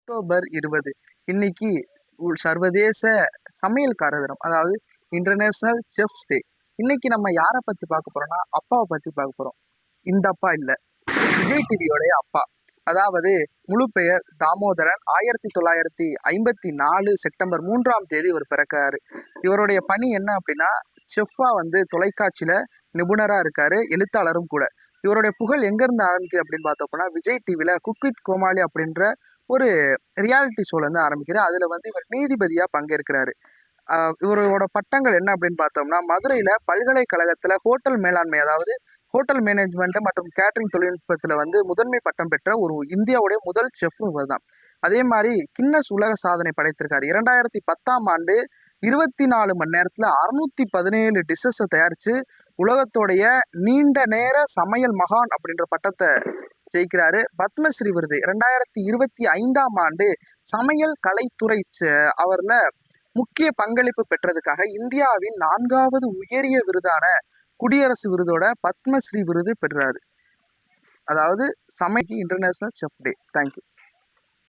October 20 இன்னைக்கு சர்வதேச சமையல்காரர் தினம், அதாவது இன்டர்நேஷனல் செஃப்ஸ் டே. இன்னைக்கு நம்ம யாரை பத்தி பார்க்க போறோம்னா அப்பாவை பத்தி பார்க்க போறோம். இந்த அப்பா இல்ல, விஜய் டிவியோடைய அப்பா. அதாவது முழு பெயர் தாமோதரன். 1954 செப்டம்பர் 3ஆம் தேதி இவர் பிறக்கிறாரு. இவருடைய பணி என்ன அப்படின்னா, செஃப்பா தொலைக்காட்சியில நிபுணரா இருக்காரு, எழுத்தாளரும் கூட. இவருடைய புகழ் எங்கேருந்து ஆரம்பிக்குது அப்படின்னு பார்த்தோம்னா, விஜய் டிவியில் குக் வித் கோமாளி அப்படின்ற ஒரு ரியாலிட்டி ஷோலேருந்து ஆரம்பிக்கிறார். அதில் இவர் நீதிபதியாக பங்கேற்கிறாரு. இவரோட பட்டங்கள் என்ன அப்படின்னு பார்த்தோம்னா, மதுரையில் பல்கலைக்கழகத்தில் ஹோட்டல் மேலாண்மை, அதாவது ஹோட்டல் மேனேஜ்மெண்ட் மற்றும் கேட்டரிங் தொழில்நுட்பத்தில் முதன்மை பட்டம் பெற்ற ஒரு இந்தியாவுடைய முதல் செஃப் இவர் தான். அதே மாதிரி கின்னஸ் உலக சாதனை படைத்திருக்காரு. 2010ஆம் ஆண்டு 24 மணி நேரத்தில் 617 டிஷ்ஷஸை தயாரித்து உலகத்தோடைய நீண்ட நேர சமையல் மகான் அப்படின்ற பட்டத்தை ஜெயிக்கிறாரு. பத்மஸ்ரீ விருது 2025ஆம் ஆண்டு சமையல் கலைத்துறை அவரில் முக்கிய பங்களிப்பு பெற்றதுக்காக இந்தியாவின் 4வது உயரிய விருதான குடியரசு விருதோட பத்மஸ்ரீ விருது பெற்றாரு. அதாவது சமைக்கு இன்டர்நேஷனல் செஃப் டே. தேங்க்யூ.